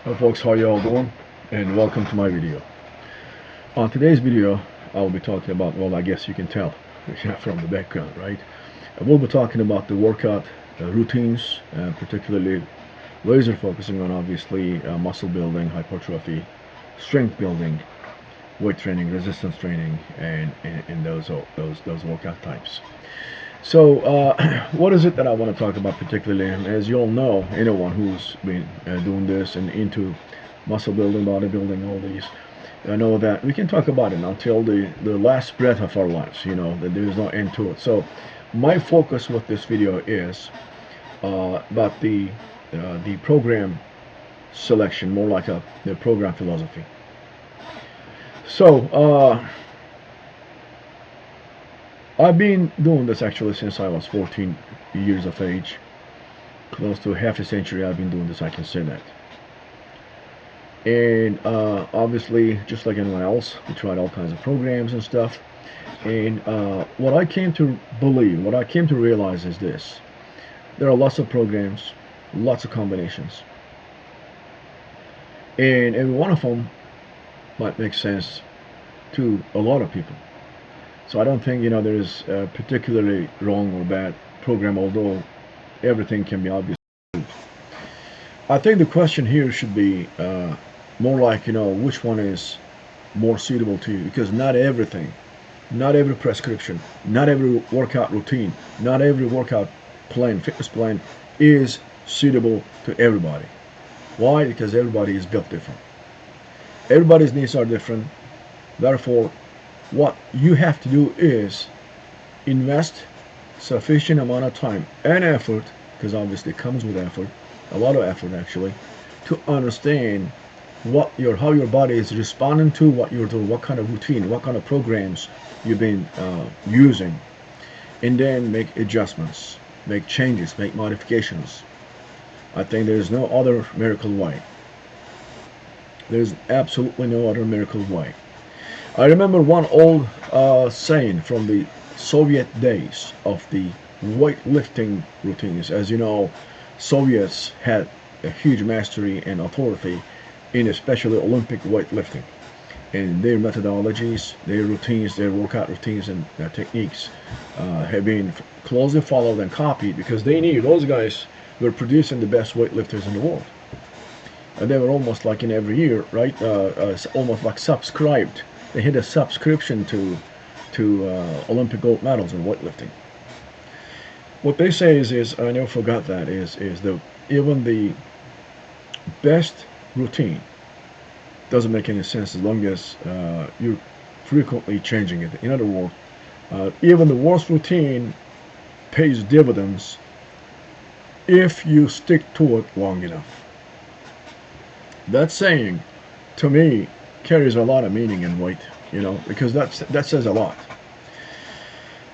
Hello folks, how you all doing? And welcome to my video. On today's video, I'll be talking about, well, I guess you can tell from the background, right? We'll be talking about the workout routines, particularly laser focusing on obviously muscle building, hypertrophy, strength building, weight training, resistance training, and those workout types. So, what is it that I want to talk about particularly? As you all know, anyone who's been doing this and into muscle building, bodybuilding, all these, I know that we can talk about it until the last breath of our lives. You know that there is no end to it. So, my focus with this video is about the program selection, more like the program philosophy. So, I've been doing this actually since I was 14 years of age. Close to half a century I've been doing this, I can say that. And obviously, just like anyone else, we tried all kinds of programs and stuff. And what I came to believe, what I came to realize is this. There are lots of programs, lots of combinations. And every one of them might make sense to a lot of people. So I don't think there is a particularly wrong or bad program, although everything can be obvious. I think the question here should be more like which one is more suitable to you, because not everything, not every prescription, not every workout routine, not every workout plan, fitness plan is suitable to everybody. Why? Because everybody is built different. Everybody's needs are different. Therefore, what you have to do is invest sufficient amount of time and effort, because obviously it comes with effort, a lot of effort actually, to understand how your body is responding to what you're doing, what kind of routine, what kind of programs you've been using, and then make adjustments, make changes, make modifications. I think there's no other miracle way. There's absolutely no other miracle way. I remember one old saying from the Soviet days of the weightlifting routines. As you know, Soviets had a huge mastery and authority in especially Olympic weightlifting. And their methodologies, their routines, their workout routines and techniques have been closely followed and copied, because they knew those guys were producing the best weightlifters in the world. And they were almost like in every year, right? Almost like subscribed. They had a subscription to Olympic gold medals in weightlifting. What they say is I never forgot that is even the best routine doesn't make any sense as long as you're frequently changing it. In other words, even the worst routine pays dividends if you stick to it long enough. That saying, to me, carries a lot of meaning and weight, because that says a lot.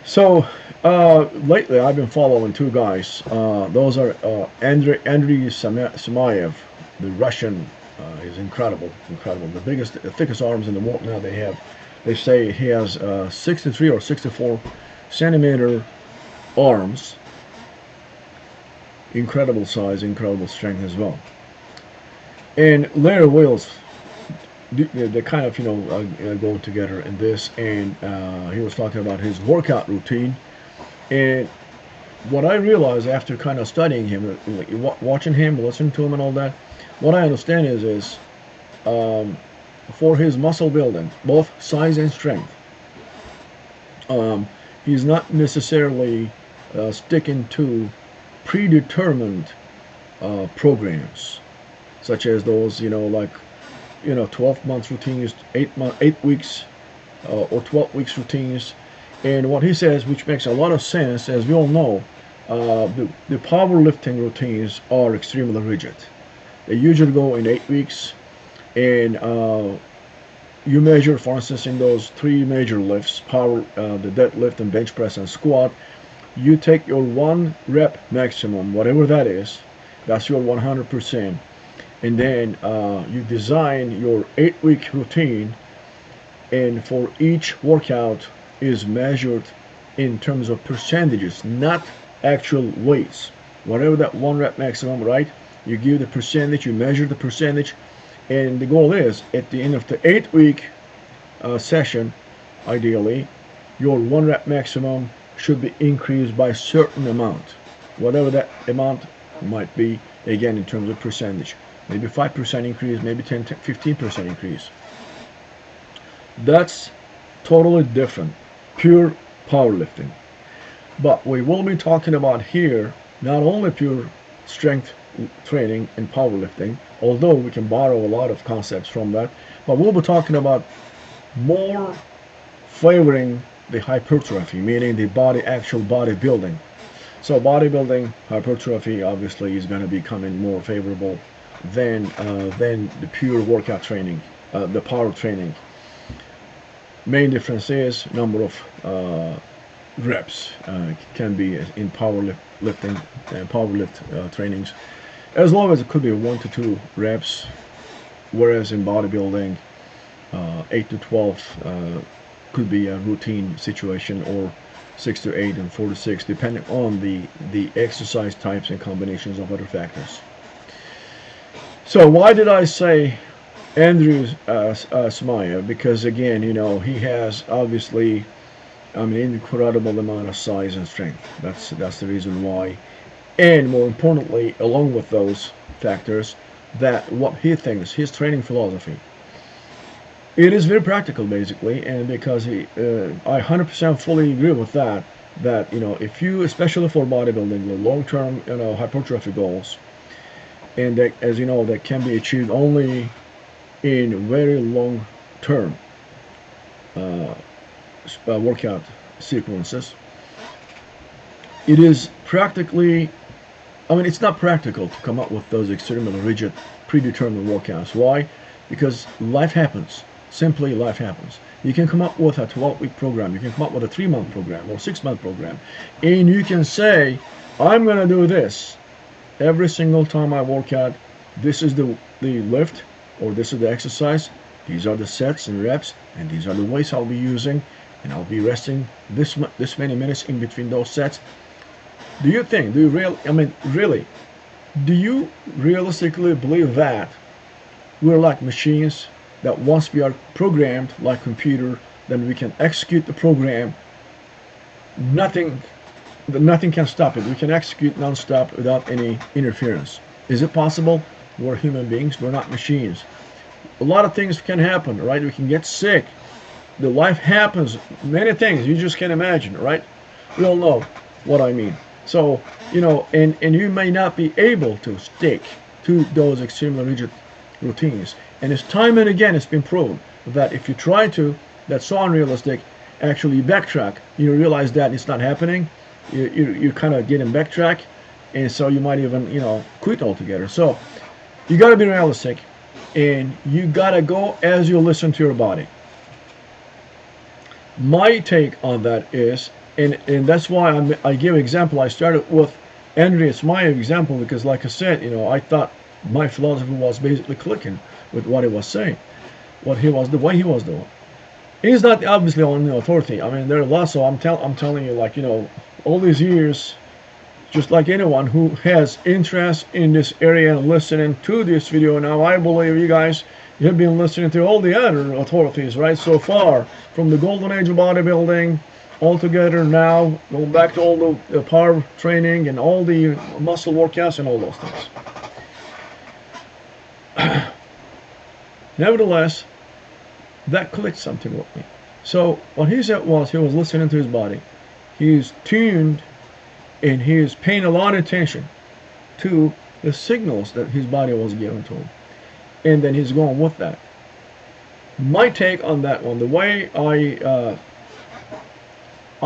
So lately, I've been following two guys. Those are Andrei Samayev, the Russian. He's incredible. The thickest arms in the world now. They say he has 63 or 64 centimeter arms. Incredible size, incredible strength as well. And Larry Wales, they kind of go together in this, and he was talking about his workout routine. And what I realized after kind of studying him, watching him, listening to him and all that, what I understand is for his muscle building, both size and strength, he's not necessarily sticking to predetermined programs, such as those 12 months routines, 8 weeks or 12 weeks routines. And what he says, which makes a lot of sense, as we all know, the powerlifting routines are extremely rigid. They usually go in 8 weeks, and you measure, for instance, in those three major lifts, the deadlift and bench press and squat, you take your 1 rep maximum, whatever that is, that's your 100%. And then you design your 8-week routine, and for each workout is measured in terms of percentages, not actual weights. Whatever that 1 rep maximum, right? You give the percentage, you measure the percentage, and the goal is at the end of the 8 week session, ideally, your 1 rep maximum should be increased by a certain amount, whatever that amount might be, again in terms of percentage. Maybe 5% increase, maybe 10, 15% increase. That's totally different, pure powerlifting. But we will be talking about here not only pure strength training and powerlifting, although we can borrow a lot of concepts from that, but we'll be talking about more favoring the hypertrophy, meaning the actual bodybuilding. So bodybuilding, hypertrophy obviously is going to be becoming more favorable than the pure workout training, the power training. Main difference is number of reps can be in powerlifting and powerlift trainings, as long as it could be 1 to 2 reps, whereas in bodybuilding 8 to 12 could be a routine situation, or 6 to 8 and 4 to 6, depending on the exercise types and combinations of other factors. So why did I say Andrew Smaya? Because again, he has obviously an incredible amount of size and strength. That's the reason why. And more importantly, along with those factors, that what he thinks, his training philosophy, it is very practical basically, and because I 100% fully agree with that. That if you, especially for bodybuilding, the long-term hypertrophy goals, and that, as you know, that can be achieved only in very long-term workout sequences. It is practically, it's not practical to come up with those extremely rigid, predetermined workouts. Why? Because life happens. Simply, life happens. You can come up with a 12-week program. You can come up with a 3-month program or 6-month program, and you can say, I'm going to do this every single time I work out. This is the lift, or this is the exercise. These are the sets and reps, and these are the weights I'll be using, and I'll be resting this many minutes in between those sets. Do you really, do you realistically believe that we're like machines, that once we are programmed like computer, then we can execute the program? Nothing can stop it. We can execute non-stop without any interference. Is it possible? We're human beings. We're not machines. A lot of things can happen, right? We can get sick. The life happens. Many things you just can't imagine, right? We all know what I mean. So, and you may not be able to stick to those extremely rigid routines. And it's time and again, it's been proven that if you try to, that's so unrealistic. Actually, you backtrack. You realize that it's not happening. You kind of get in backtrack, and so you might even quit altogether. So you got to be realistic, and you got to go as you listen to your body. My take on that is, and that's why I give example. I started with Andreas Meyer example because, like I said, I thought my philosophy was basically clicking with what he was saying, the way he was doing. He's not obviously on the authority. There are lots. So I'm telling you, all these years, just like anyone who has interest in this area and listening to this video now, I believe you guys, you have been listening to all the other authorities, right? So far, from the golden age of bodybuilding, all together now, going back to all the power training and all the muscle workouts and all those things. Nevertheless, that clicked something with me. So what he said was, he was listening to his body. He's tuned, and he is paying a lot of attention to the signals that his body was giving to him. And then he's going with that. My take on that one, the way I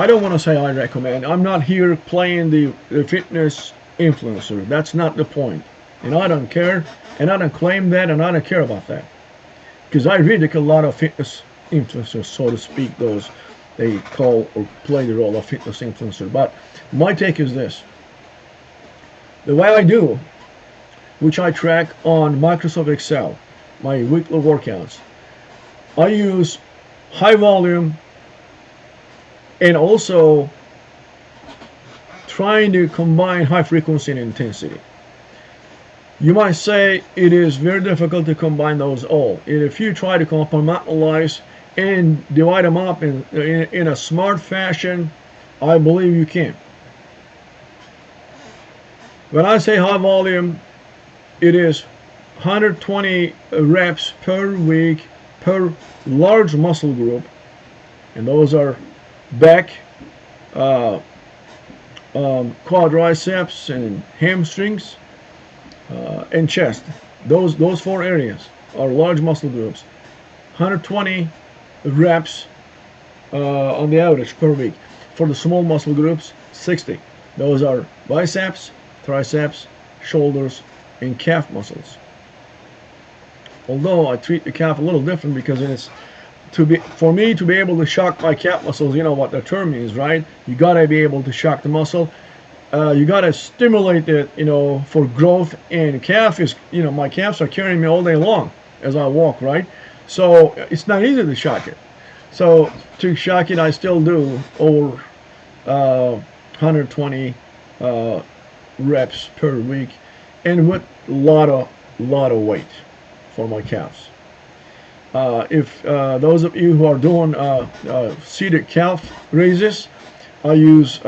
don't want to say I recommend. I'm not here playing the fitness influencer. That's not the point. And I don't care, and I don't claim that, and I don't care about that. Because I ridicule a lot of fitness influencers, so to speak, those they call or play the role of fitness influencer. But my take is this. The way I do, which I track on Microsoft Excel, my weekly workouts, I use high volume and also trying to combine high frequency and intensity. You might say it is very difficult to combine those all. And if you try to compartmentalize and divide them up in a smart fashion, I believe you can. When I say high volume, it is 120 reps per week per large muscle group, and those are back, uh, quadriceps, and hamstrings, and chest. Those four areas are large muscle groups. 120 reps on the average per week. For the small muscle groups, 60. Those are biceps, triceps, shoulders, and calf muscles. Although I treat the calf a little different because it's for me to be able to shock my calf muscles, you know what the term means, right? You gotta be able to shock the muscle. You gotta stimulate it, for growth. And calf is, my calves are carrying me all day long as I walk, right? So it's not easy to shock it. So to shock it, I still do over 120 reps per week, and with a lot of weight for my calves. If those of you who are doing seated calf raises, I use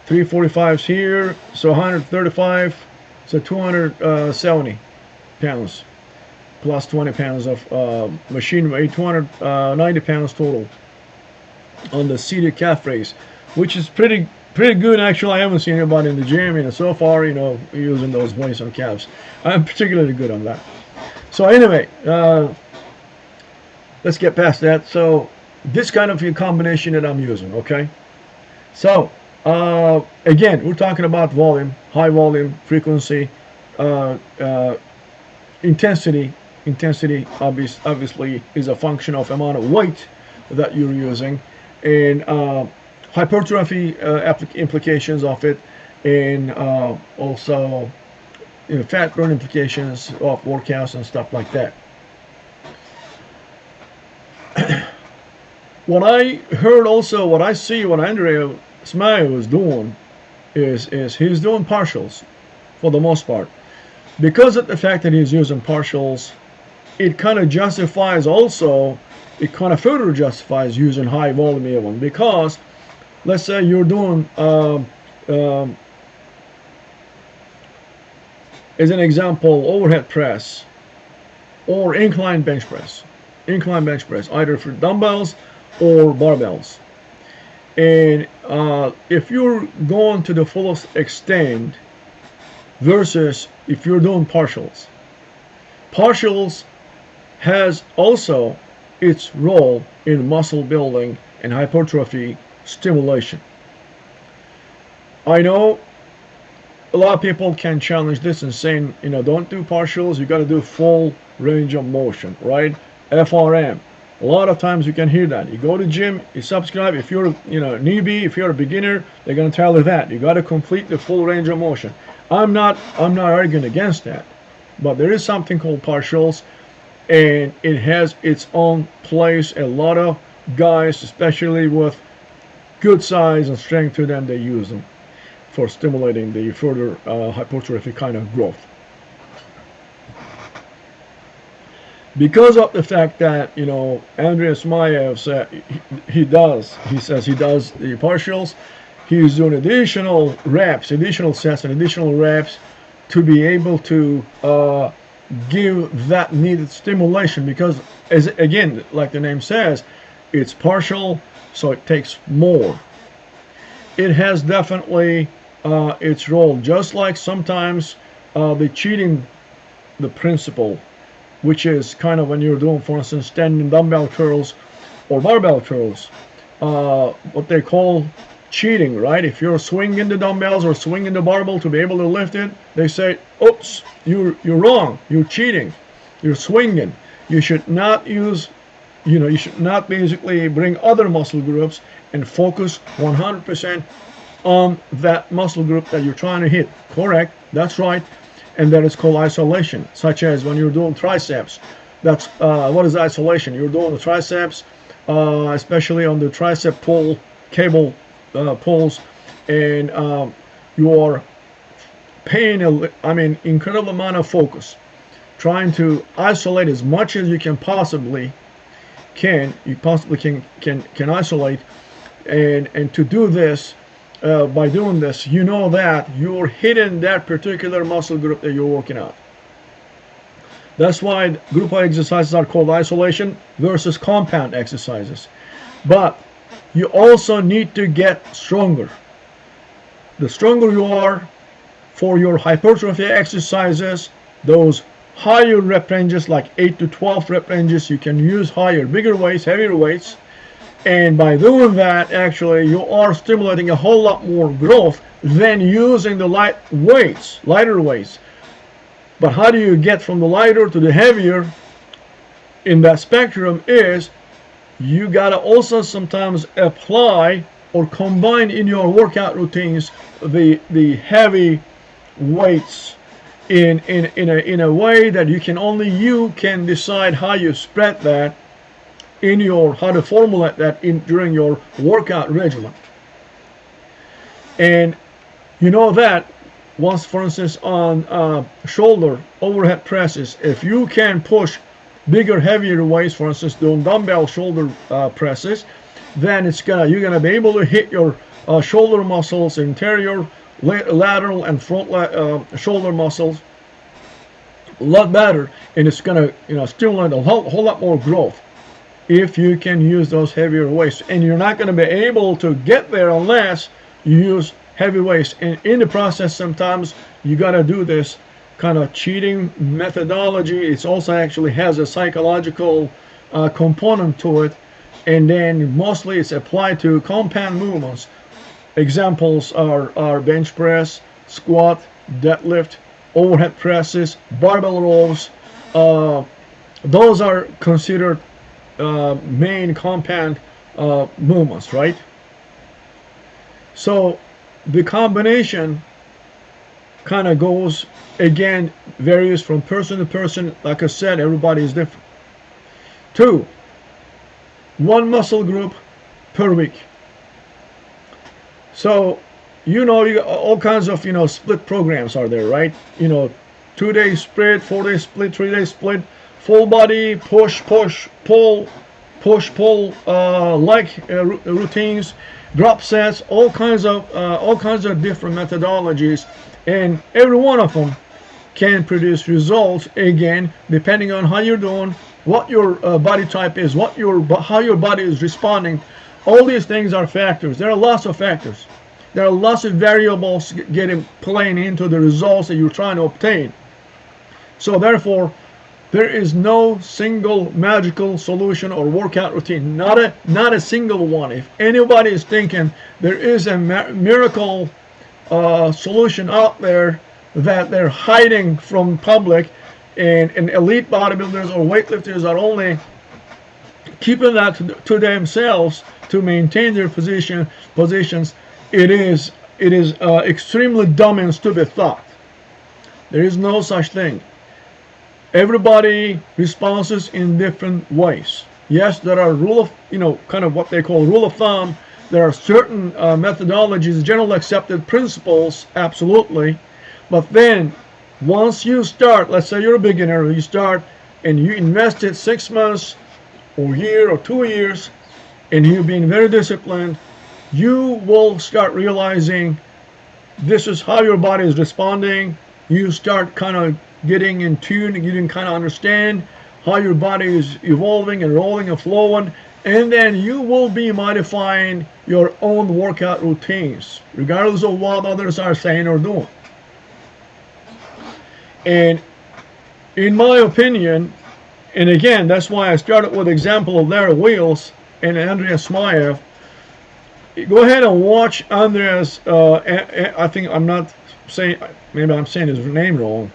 345s here, so 135, so 270 pounds plus 20 pounds of machine weight, 290 pounds total on the seated calf raise, which is pretty good. Actually, I haven't seen anybody in the gym, so far, using those weights on calves. I'm particularly good on that. So anyway, let's get past that. So this kind of a combination that I'm using, okay? So again, we're talking about volume, high volume, frequency, intensity. Intensity obviously is a function of amount of weight that you're using, and hypertrophy implications of it, and also fat burn implications of workouts and stuff like that. What I heard also, what I see, what Andrea Smile is doing is he's doing partials for the most part. Because of the fact that he's using partials, it kind of justifies also, it kind of further justifies using high volume one, because let's say you're doing as an example, overhead press or incline bench press, either for dumbbells or barbells. And if you're going to the fullest extent versus if you're doing partials has also its role in muscle building and hypertrophy stimulation. I know a lot of people can challenge this and saying, don't do partials, you got to do full range of motion, right? FRM. A lot of times you can hear that. You go to gym, you subscribe. If you're newbie, if you're a beginner, they're going to tell you that you got to complete the full range of motion. I'm not arguing against that, but there is something called partials, and it has its own place. A lot of guys, especially with good size and strength to them, they use them for stimulating the further hypertrophy kind of growth. Because of the fact that Andreas Mayev said he says he does the partials, he's doing additional reps, additional sets, and additional reps to be able to give that needed stimulation. Because as again, like the name says, it's partial, so it takes more. It has definitely its role, just like sometimes the cheating the principle, which is kind of when you're doing, for instance, standing dumbbell curls or barbell curls, what they call cheating, right? If you're swinging the dumbbells or swinging the barbell to be able to lift it, they say, oops, you're wrong, you're cheating, you're swinging. You should not use, you should not basically bring other muscle groups and focus 100% on that muscle group that you're trying to hit. Correct, that's right. And that is called isolation, such as when you're doing triceps. That's what is isolation? You're doing the triceps, especially on the tricep pull, cable pulls, and you are paying incredible amount of focus, trying to isolate as much as you can possibly can isolate, and to do this, by doing this, you know that you're hitting that particular muscle group that you're working out. That's why group exercises are called isolation versus compound exercises. But you also need to get stronger. The stronger you are for your hypertrophy exercises, those higher rep ranges, like 8 to 12 rep ranges, you can use higher, bigger weights, heavier weights. And by doing that, actually, you are stimulating a whole lot more growth than using the lighter weights. But how do you get from the lighter to the heavier in that spectrum is you gotta also sometimes apply or combine in your workout routines the heavy weights in a way that you can decide how you spread that how to formulate that during your workout regimen. And you know that once, for instance, on shoulder overhead presses, if you can push bigger, heavier weights, for instance, doing dumbbell shoulder presses, then you're gonna be able to hit your shoulder muscles, interior, lateral, and front shoulder muscles a lot better, and it's gonna stimulate a whole lot more growth if you can use those heavier weights. And you're not going to be able to get there unless you use heavy weights. And in the process, sometimes you got to do this kind of cheating methodology. It also actually has a psychological component to it, and then mostly it's applied to compound movements. Examples are bench press, squat, deadlift, overhead presses, barbell rows. Those are considered main compound movements, right? So the combination kind of goes, again, varies from person to person. Like I said, everybody is different. 2, one muscle group per week. So you got all kinds of split programs are there, right? 2-day split, 4-day split, 3-day split, full body, push, pull, routines, drop sets, all kinds of different methodologies, and every one of them can produce results, again, depending on how you're doing, what your body type is, how your body is responding. All these things are factors. There are lots of factors. There are lots of variables playing into the results that you're trying to obtain. So therefore, there is no single magical solution or workout routine. Not a single one. If anybody is thinking there is a miracle solution out there that they're hiding from public, and elite bodybuilders or weightlifters are only keeping that to themselves to maintain their positions, it is extremely dumb and stupid thought. There is no such thing. Everybody responds in different ways. Yes, there are kind of what they call rule of thumb. There are certain methodologies, general accepted principles, absolutely. But then, once you start, let's say you're a beginner, you start and you invested 6 months or a year or 2 years, and you've been very disciplined, you will start realizing this is how your body is responding. You start kind of getting in tune, you can kind of understand how your body is evolving and rolling and flowing, and then you will be modifying your own workout routines, regardless of what others are saying or doing. And in my opinion, and again, that's why I started with the example of Larry Wheels and Andrea Smayev. Go ahead and watch Andrea's, I think maybe I'm saying his name wrong.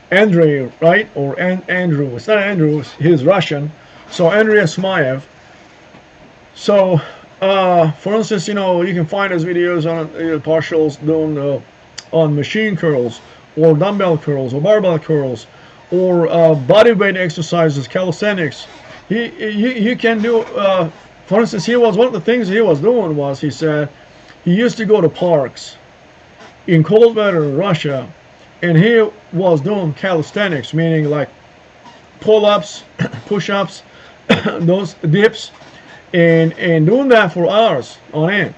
Andrei, right? Or Andrew. It's not Andrew, he's Russian. So Andrea Smayev. So, for instance, you can find his videos on partials doing on machine curls, or dumbbell curls, or barbell curls, or body weight exercises, calisthenics. You can do, for instance, one of the things he was doing was, he said, he used to go to parks in cold weather in Russia, and he was doing calisthenics, meaning like pull-ups, push-ups, those dips, and doing that for hours on end,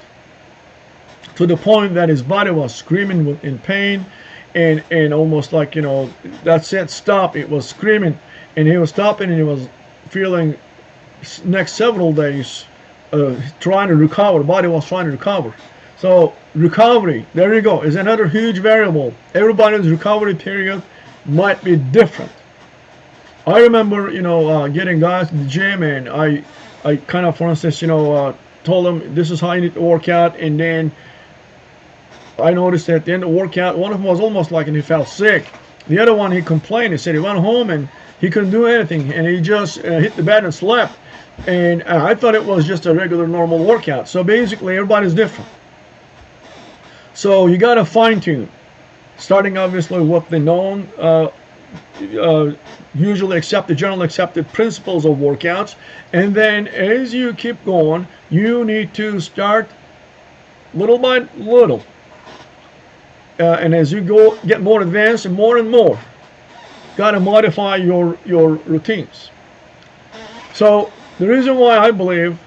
to the point that his body was screaming in pain, and almost like, that's it, stop. It was screaming, and he was stopping, and he was feeling next several days trying to recover. The body was trying to recover. So recovery, there you go, is another huge variable. Everybody's recovery period might be different. I remember, getting guys to the gym, and I kind of, for instance, told them this is how you need to work out, and then I noticed at the end of the workout, one of them was almost like, and he felt sick. The other one, he complained. He said he went home and he couldn't do anything, and he just hit the bed and slept. And I thought it was just a regular, normal workout. So basically, everybody's different. So you got to fine tune, starting obviously with the known, usually accepted, generally accepted principles of workouts, and then as you keep going, you need to start little by little. And as you get more advanced and more, got to modify your routines. So the reason why I believe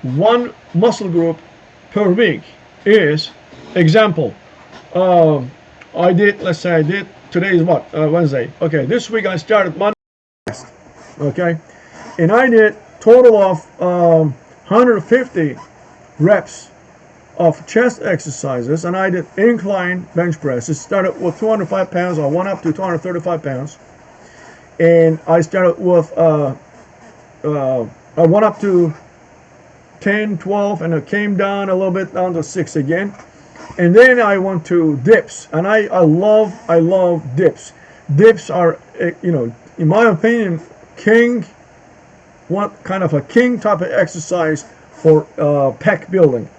one muscle group per week is, example, let's say I did, today is what, Wednesday. Okay, this week I started Monday, okay, and I did total of 150 reps of chest exercises, and I did incline bench presses. Started with 205 pounds. I went up to 235 pounds, and I started with I went up to 10, 12, and I came down a little bit down to 6 again, and then I went to dips, and I love dips. Dips are, in my opinion, kind of a king type of exercise for pec building.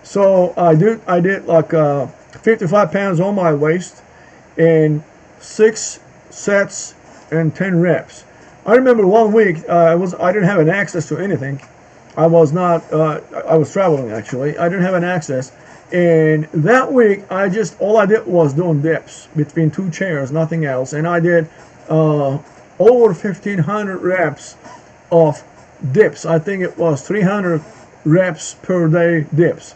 So I did like 55 pounds on my waist, and 6 sets and 10 reps. I remember one week I didn't have an access to anything. I was traveling actually. I didn't have an access, and that week all I did was doing dips between 2 chairs, nothing else, and I did over 1,500 reps of dips. I think it was 300 reps per day dips.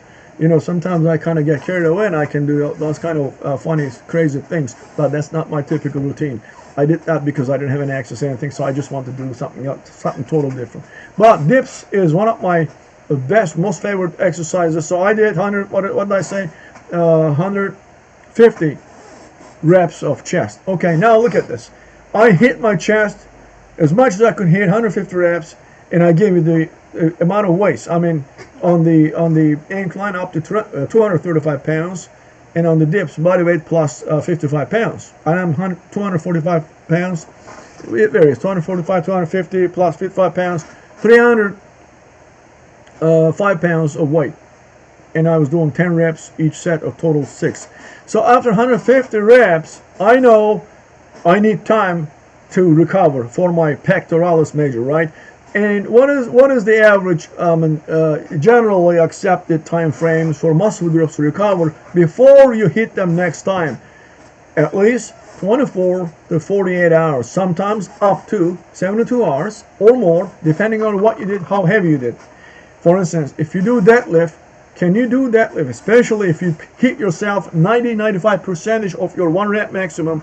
Sometimes I kind of get carried away and I can do those kind of funny, crazy things, but that's not my typical routine. I did that because I didn't have any access to anything, so I just wanted to do something else, something totally different. But dips is one of my best, most favorite exercises. So I did 100, what did I say? 150 reps of chest. Okay, now look at this. I hit my chest as much as I could hit, 150 reps, and I gave you the amount of weights. I mean, on the incline up to 235 pounds, and on the dips, body weight plus 55 pounds. And I'm 245 pounds. It varies, 245, 250 plus 55 pounds, 305 pounds of weight. And I was doing 10 reps each set of total 6. So after 150 reps, I know I need time to recover for my pectoralis major, right? And what is the average generally accepted time frames for muscle groups to recover before you hit them next time? At least 24 to 48 hours, sometimes up to 72 hours or more, depending on what you did, how heavy you did. For instance, if you do deadlift, can you do deadlift, especially if you hit yourself 90-95% of your 1 rep maximum?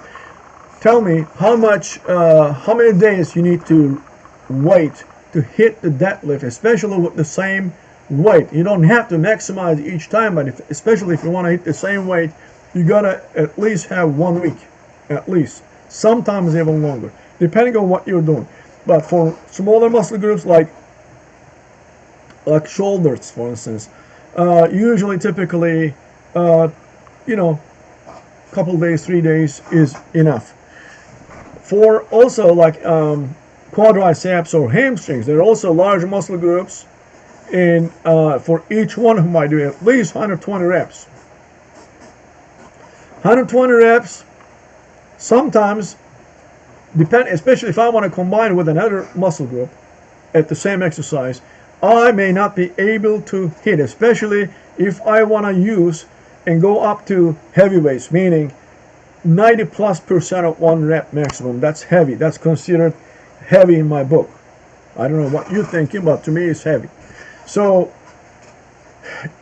Tell me how many days you need to wait to hit the deadlift, especially with the same weight. You don't have to maximize each time, but especially if you want to hit the same weight, you gotta at least have 1 week, at least. Sometimes even longer, depending on what you're doing. But for smaller muscle groups like shoulders, for instance, usually, typically, couple days, 3 days is enough. For also like quadriceps or hamstrings, there are also large muscle groups, and for each one of them I do at least 120 reps. 120 reps, sometimes, especially if I want to combine with another muscle group at the same exercise, I may not be able to hit, especially if I want to use and go up to heavyweights, meaning 90+% of 1 rep maximum. That's heavy. That's considered heavy in my book. I don't know what you're thinking, but to me it's heavy. So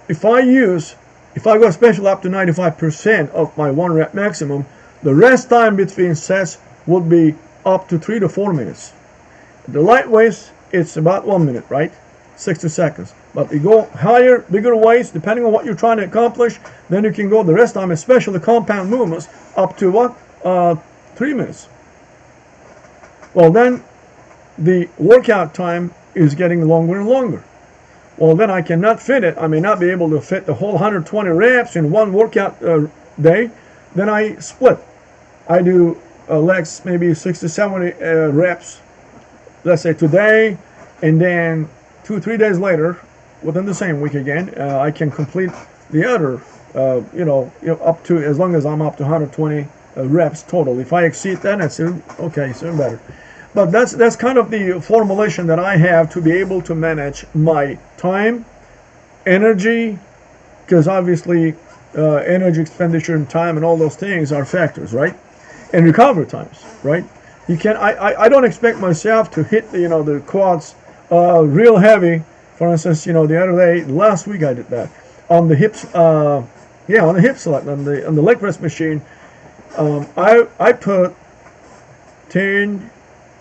if I go special up to 95% of my 1 rep maximum, the rest time between sets would be up to 3 to 4 minutes. The lightweights, it's about 1 minute, right? 60 seconds. But you go higher, bigger weights, depending on what you're trying to accomplish, then you can go the rest time, especially compound movements, up to what? 3 minutes. Well, then the workout time is getting longer and longer. Well, then I cannot fit it. I may not be able to fit the whole 120 reps in one workout day. Then I split. I do legs maybe 60, 70 reps, let's say today, and then 2-3 days later, within the same week again, I can complete the other, up to, as long as I'm up to 120 reps total. If I exceed that, that's okay, it's even better. But that's kind of the formulation that I have to be able to manage my time, energy, because obviously energy expenditure and time and all those things are factors, right? And recovery times, right? You can I don't expect myself to hit the quads real heavy. For instance, the other day, last week I did that on the hips. On the hip select on the leg press machine. I put 10,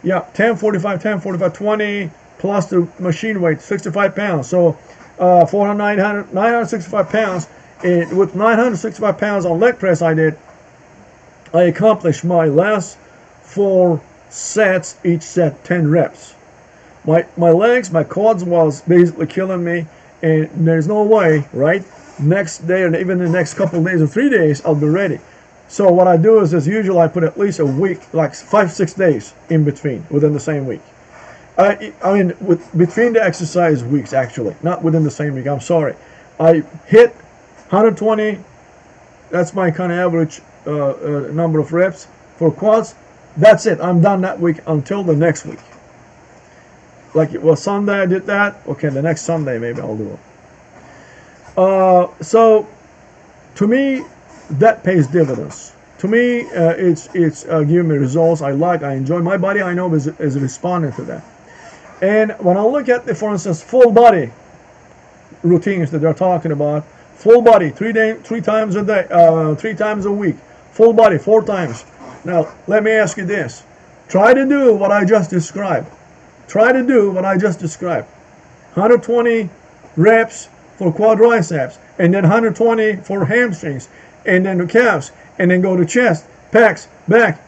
45, 20 plus the machine weight, 65 pounds. So 965 pounds. And with 965 pounds on leg press, I accomplished my last 4 sets, each set 10 reps. My legs, my quads was basically killing me, and there's no way, right? Next day, or even the next couple of days or 3 days, I'll be ready. So what I do is, as usual, I put at least a week, like 5-6 days in between, within the same week. Between the exercise weeks, actually, not within the same week. I'm sorry. I hit 120. That's my kind of average number of reps for quads. That's it. I'm done that week until the next week. Like it was Sunday, I did that. Okay, the next Sunday maybe I'll do it. So to me, that pays dividends. To me, it's giving me results I like, I enjoy. My body, I know, is responding to that. And when I look at for instance, full body routines that they're talking about, full body 3 times a day, 3 times a week, full body 4 times. Now, let me ask you this: try to do what I just described. Try to do what I just described. 120 reps for quadriceps, and then 120 for hamstrings, and then the calves, and then go to chest, pecs, back.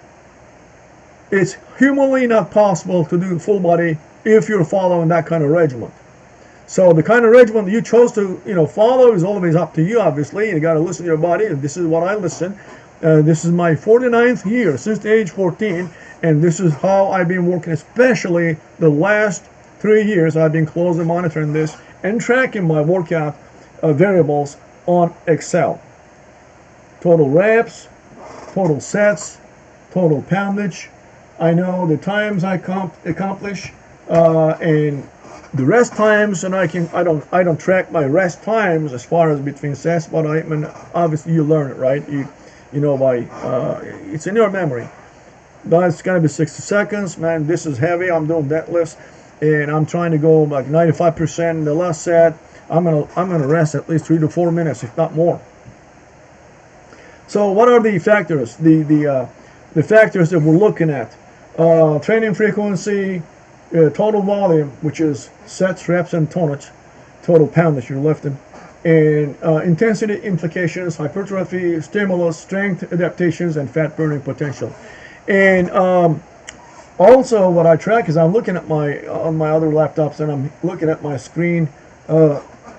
It's humanly not possible to do full body if you're following that kind of regimen. So the kind of regimen you chose to follow is always up to you. Obviously, you got to listen to your body, and this is what I listen. This is my 49th year since the age 14, and this is how I've been working, especially the last 3 years. I've been closely monitoring this and tracking my workout variables on Excel. Total reps, total sets, total poundage. I know the times I accomplish, and the rest times, and I don't track my rest times as far as between sets, but obviously you learn it, right? It's in your memory. That's gonna be 60 seconds, man. This is heavy. I'm doing deadlifts, and I'm trying to go like 95% in the last set. I'm gonna rest at least 3 to 4 minutes, if not more. So what are the factors? The factors that we're looking at: training frequency, total volume, which is sets, reps, and tonnage, total poundage you're lifting, and intensity implications, hypertrophy, stimulus, strength adaptations, and fat burning potential. And also what I track is I'm looking at on my other laptops, and I'm looking at my screen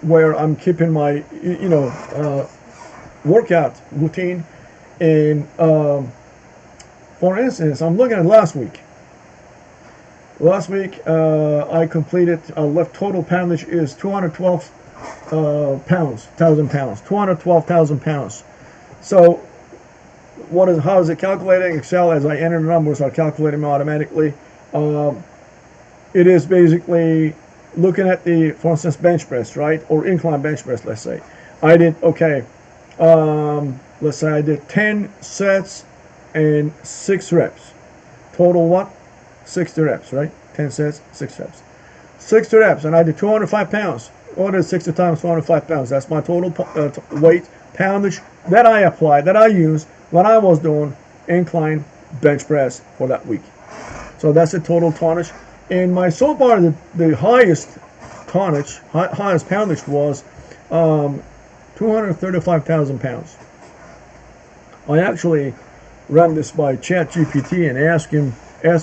where I'm keeping my workout routine. And for instance, I'm looking at last week. Last week I completed, left total poundage is 212 1,000 pounds, 212,000 pounds. So how is it calculating? Excel, as I enter the numbers, are calculating automatically. It is basically looking at for instance, bench press, right? Or incline bench press, let's say. I did, let's say I did 10 sets and 6 reps. Total what? 60 reps, right? 10 sets, 6 reps. 60 reps, and I did 205 pounds. What is 60 times 205 pounds? That's my total weight, poundage that I applied, that I used when I was doing incline bench press for that week. So that's the total tonnage. And my so far the highest tonnage, highest poundage was 235,000 pounds. I actually ran this by ChatGPT and asked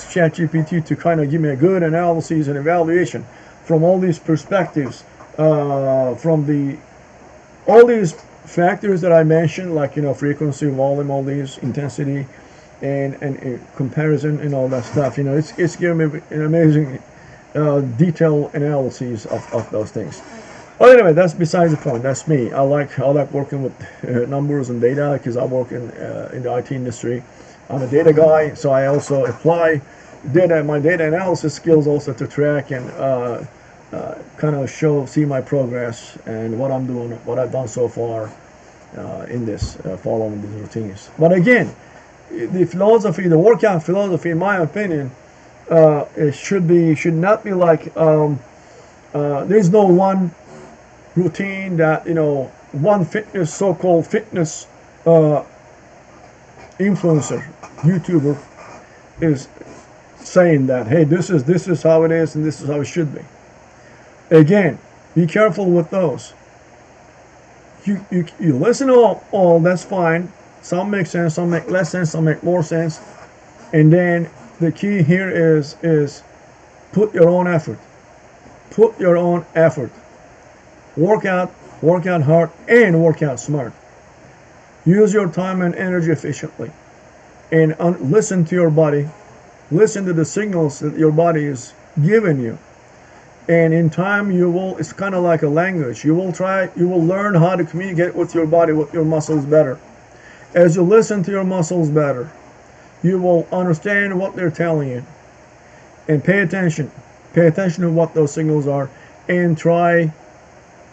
ChatGPT to kind of give me a good analysis and evaluation from all these perspectives, from all these factors that I mentioned, like frequency, volume, all these, intensity, and comparison and all that stuff. It's giving me an amazing detailed analysis of those things. Well, anyway, that's besides the point. That's me. I like working with numbers and data because I work in the IT industry. I'm a data guy, so I also apply my data analysis skills also to track and kind of see my progress and what I'm doing, what I've done so far in this, following these routines. But again, the workout philosophy, in my opinion, it should not be like there's no one routine that one so-called fitness influencer, YouTuber is saying that, hey, this is how it is and this is how it should be. Again, be careful with those. You listen to all, that's fine. Some make sense, some make less sense, some make more sense. And then the key here is put your own effort. Put your own effort. Work out hard, and work out smart. Use your time and energy efficiently. And listen to your body. Listen to the signals that your body is giving you. And in time, it's kind of like a language. You will learn how to communicate with your body, with your muscles better. As you listen to your muscles better, you will understand what they're telling you. And pay attention. Pay attention to what those signals are, and try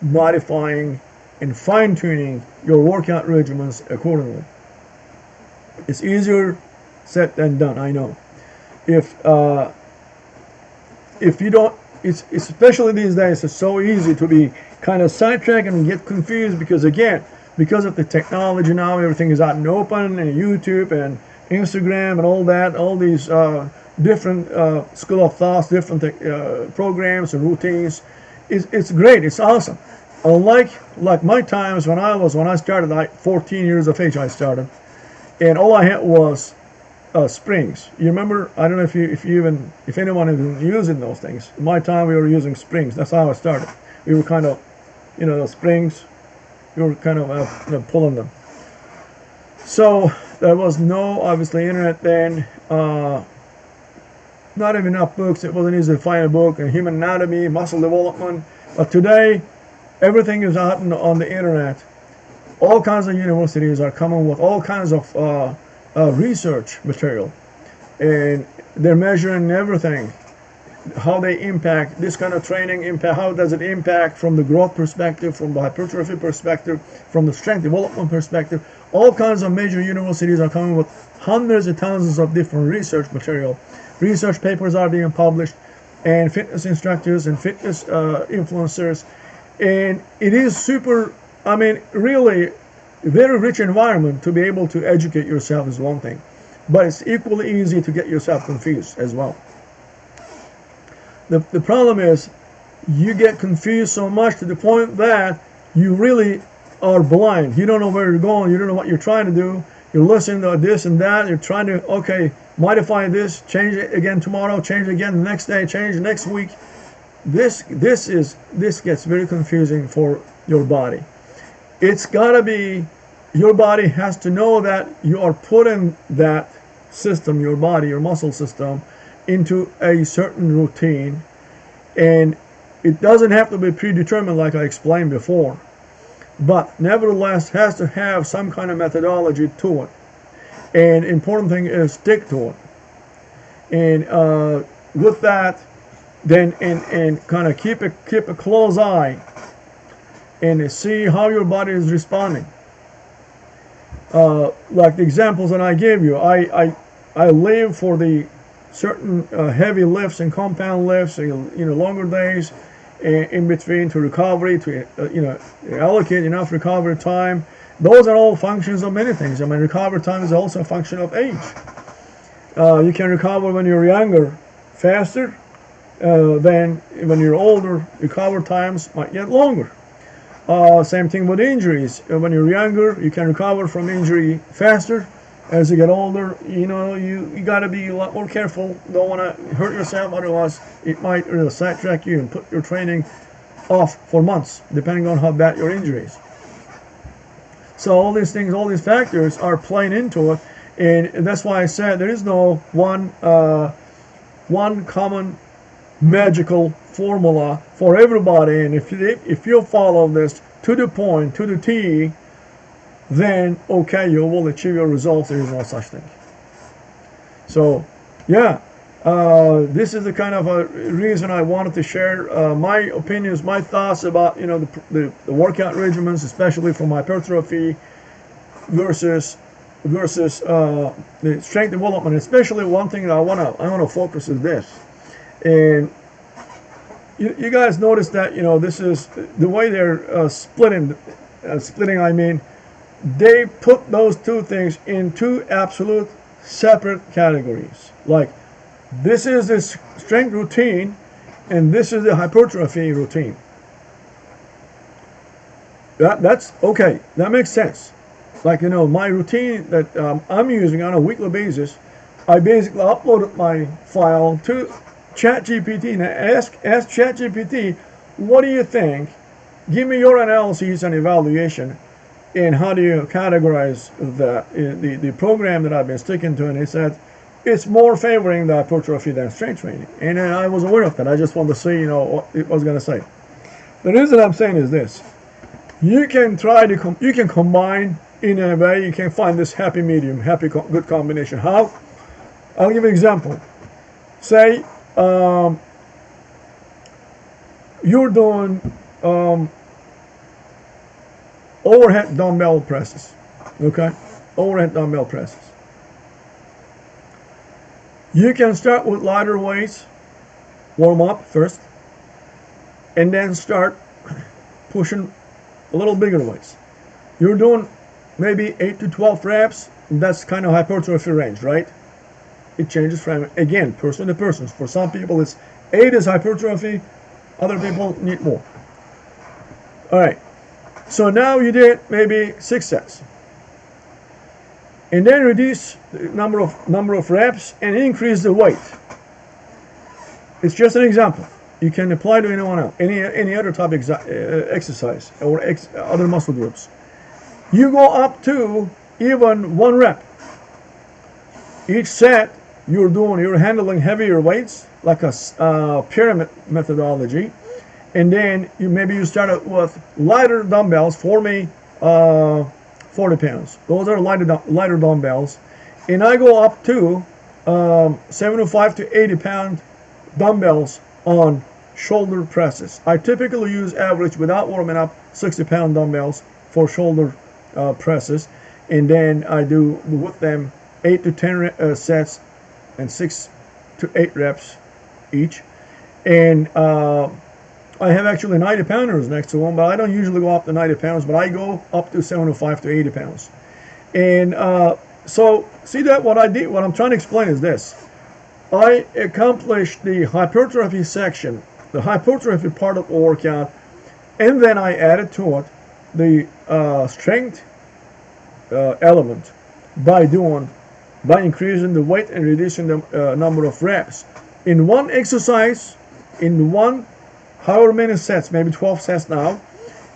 modifying and fine-tuning your workout regimens accordingly. It's easier said than done, I know. If you don't, it's especially these days, it's so easy to be kind of sidetracked and get confused because of the technology now, everything is out and open, and YouTube and Instagram and all that, all these different school of thoughts, different programs and routines. It's great. It's awesome. Unlike my times when I started, like 14 years of age, I started, and all I had was springs. You remember? I don't know if anyone has been using those things. In my time, we were using springs. That's how I started. We were kind of, the springs. We were kind of pulling them. So there was no obviously internet then. Not even enough books. It wasn't easy to find a book on human anatomy, muscle development. But today, everything is out on the internet. All kinds of universities are coming with all kinds of research material, and they're measuring everything, how they impact this kind of training, how does it impact from the growth perspective, from the hypertrophy perspective, from the strength development perspective. All kinds of major universities are coming with hundreds of thousands of different research material. Research papers are being published, and fitness instructors and fitness influencers, and it is really very rich environment to be able to educate yourself is one thing, but it's equally easy to get yourself confused as well. The problem is you get confused so much to the point that you really are blind. You don't know where you're going. You don't know what you're trying to do. You're listening to this and that. You're trying to, modify this, change it again tomorrow, change it again the next day, change it next week. This gets very confusing for your body. It's got to be, your body has to know that you are putting that system, your body, your muscle system, into a certain routine, and it doesn't have to be predetermined like I explained before, but nevertheless has to have some kind of methodology to it. And important thing is stick to it. And with that, then and kind of keep a close eye and see how your body is responding. Like the examples that I gave you, I live for the certain heavy lifts and compound lifts, longer days in between to recovery, to allocate enough recovery time. Those are all functions of many things. I mean, recovery time is also a function of age. You can recover when you're younger faster than when you're older. Recovery times might get longer. Same thing with injuries. When you're younger, you can recover from injury faster. As you get older, you got to be a lot more careful. Don't want to hurt yourself, otherwise it might sidetrack you and put your training off for months, depending on how bad your injury is. So all these things, all these factors are playing into it, and that's why I said there is no one common magical formula for everybody. And if you follow this to the point, to the T, then okay, you will achieve your results. There is no such thing. So, yeah, this is the kind of a reason I wanted to share my opinions, my thoughts about the workout regimens, especially for hypertrophy versus the strength development. Especially one thing that I wanna focus is this, and you guys notice that this is the way they're splitting. I mean, they put those two things in two absolute separate categories. Like, this is the strength routine, and this is the hypertrophy routine. That's okay. That makes sense. Like, my routine that I'm using on a weekly basis, I basically uploaded my file to ChatGPT and ask ChatGPT, what do you think? Give me your analyses and evaluation. And how do you categorize the program that I've been sticking to? And it said it's more favoring the hypertrophy than strength training. And I was aware of that. I just wanted to see, what it was going to say. The reason I'm saying is this: you can you can combine in a way. You can find this happy medium, good combination. How? I'll give an example. Say you're doing overhead dumbbell presses. Okay? Overhead dumbbell presses. You can start with lighter weights, warm up first, and then start pushing a little bigger weights. You're doing maybe 8 to 12 reps. That's kind of hypertrophy range, right? It changes from, again, person to person. For some people, it's 8 is hypertrophy. Other people need more. All right. So now you did maybe 6 sets, and then reduce the number of reps and increase the weight. It's just an example. You can apply to anyone else, any other type of exercise or other muscle groups. You go up to even 1 rep. Each set you're handling heavier weights, like a pyramid methodology. And then you start with lighter dumbbells. For me, 40 pounds. Those are lighter dumbbells. And I go up to 75 to 80 pound dumbbells on shoulder presses. I typically use average, without warming up, 60 pound dumbbells for shoulder presses. And then I do with them 8 to 10 sets and 6 to 8 reps each. And I have actually 90 pounders next to them, but I don't usually go up to 90 pounds, but I go up to 75 to 80 pounds. And so see that what I'm trying to explain is this. I accomplished the hypertrophy section, the hypertrophy part of the workout, and then I added to it the strength element by increasing the weight and reducing the number of reps. In one exercise, however many sets, maybe 12 sets now,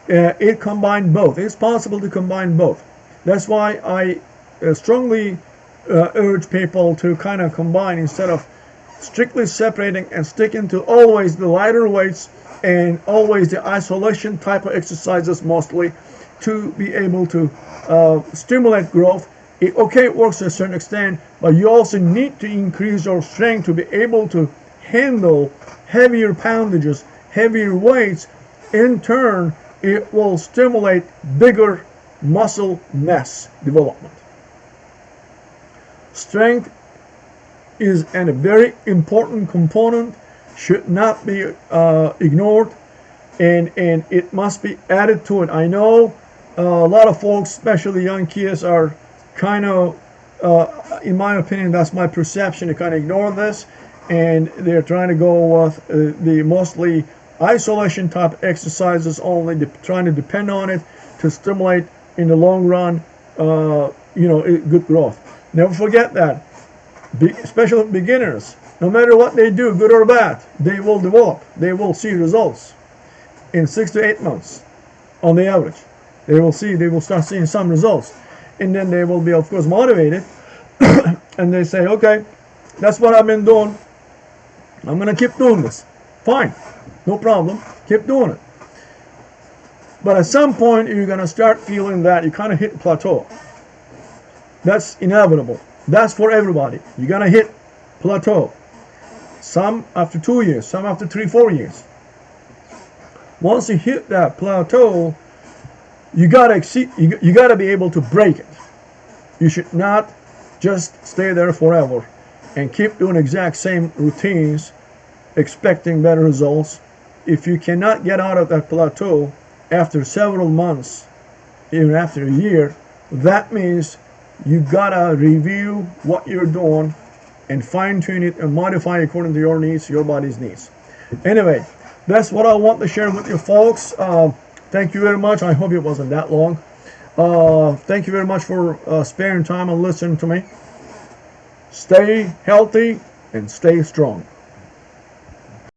it combined both. It's possible to combine both. That's why I strongly urge people to kind of combine, instead of strictly separating and sticking to always the lighter weights and always the isolation type of exercises mostly, to be able to stimulate growth. It works to a certain extent, but you also need to increase your strength to be able to handle heavier poundages, heavier weights. In turn, it will stimulate bigger muscle mass development. Strength is a very important component, should not be ignored, and it must be added to it. I know a lot of folks, especially young kids, are kind of, in my opinion, that's my perception, they kind of ignore this, and they're trying to go with the mostly isolation type exercises only, trying to depend on it to stimulate in the long run, good growth. Never forget that. Especially beginners, no matter what they do, good or bad, they will develop. They will see results in 6 to 8 months on the average. They will start seeing some results. And then they will be, of course, motivated. And they say, okay, that's what I've been doing. I'm going to keep doing this. Fine. No problem. Keep doing it. But at some point, you're going to start feeling that you kind of hit a plateau. That's inevitable. That's for everybody. You're going to hit plateau. Some after 2 years, some after 3-4 years. Once you hit that plateau, you gotta be able to break it. You should not just stay there forever and keep doing exact same routines, expecting better results. If you cannot get out of that plateau after several months, even after a year, that means you gotta review what you're doing and fine-tune it and modify according to your needs, your body's needs. Anyway, that's what I want to share with you folks. Thank you very much. I hope it wasn't that long. Thank you very much for sparing time and listening to me. Stay healthy and stay strong.